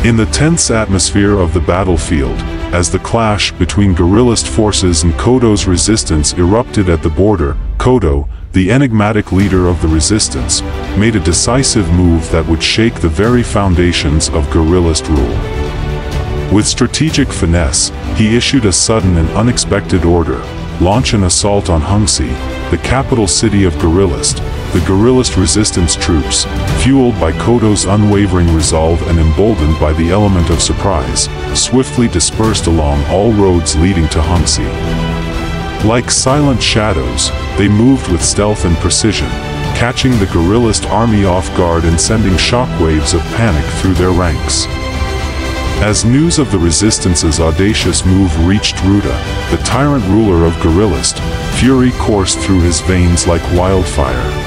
In the tense atmosphere of the battlefield, as the clash between guerrillist forces and Kodo's resistance erupted at the border, Kodo, the enigmatic leader of the resistance, made a decisive move that would shake the very foundations of guerrillist rule. With strategic finesse, he issued a sudden and unexpected order: launch an assault on Hungsi, the capital city of guerrillist. The guerrillist resistance troops, fueled by Kodo's unwavering resolve and emboldened by the element of surprise, swiftly dispersed along all roads leading to Hungsi. Like silent shadows, they moved with stealth and precision, catching the guerrillist army off guard and sending shockwaves of panic through their ranks. As news of the resistance's audacious move reached Ruda, the tyrant ruler of guerrillist, fury coursed through his veins like wildfire.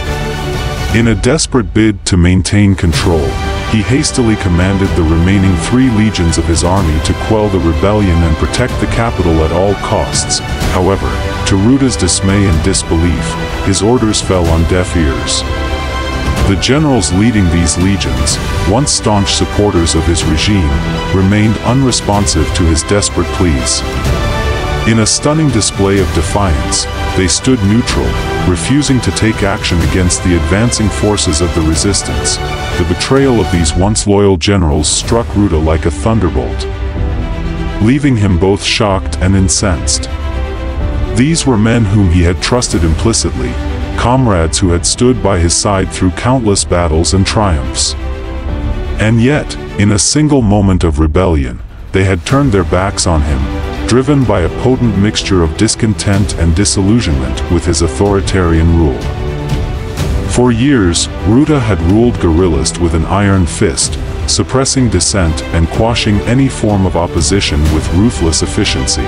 In a desperate bid to maintain control, he hastily commanded the remaining 3 legions of his army to quell the rebellion and protect the capital at all costs. However, to Ruda's dismay and disbelief, his orders fell on deaf ears. The generals leading these legions, once staunch supporters of his regime, remained unresponsive to his desperate pleas. In a stunning display of defiance, they stood neutral, refusing to take action against the advancing forces of the resistance. The betrayal of these once loyal generals struck Ruda like a thunderbolt, leaving him both shocked and incensed. These were men whom he had trusted implicitly, comrades who had stood by his side through countless battles and triumphs. And yet, in a single moment of rebellion, they had turned their backs on him, driven by a potent mixture of discontent and disillusionment with his authoritarian rule. For years, Ruda had ruled guerrillist with an iron fist, suppressing dissent and quashing any form of opposition with ruthless efficiency.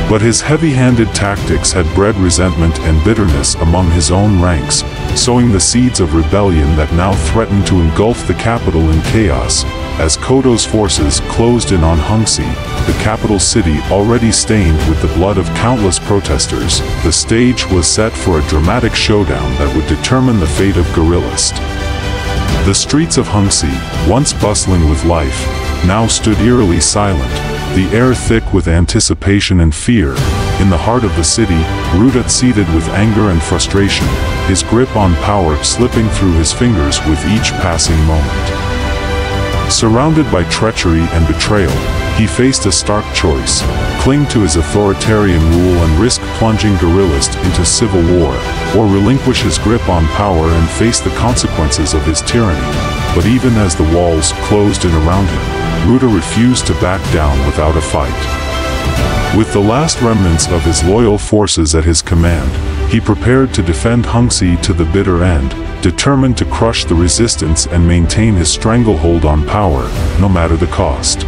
But his heavy-handed tactics had bred resentment and bitterness among his own ranks, sowing the seeds of rebellion that now threatened to engulf the capital in chaos. As Kodo's forces closed in on Hungsi, the capital city already stained with the blood of countless protesters, the stage was set for a dramatic showdown that would determine the fate of guerrillist. The streets of Hungsi, once bustling with life, now stood eerily silent, the air thick with anticipation and fear. In the heart of the city, Ruda seethed with anger and frustration, his grip on power slipping through his fingers with each passing moment. Surrounded by treachery and betrayal, he faced a stark choice: cling to his authoritarian rule and risk plunging guerrillist into civil war, or relinquish his grip on power and face the consequences of his tyranny. But even as the walls closed in around him, Ruda refused to back down without a fight. With the last remnants of his loyal forces at his command, he prepared to defend Hungsi to the bitter end, determined to crush the resistance and maintain his stranglehold on power, no matter the cost.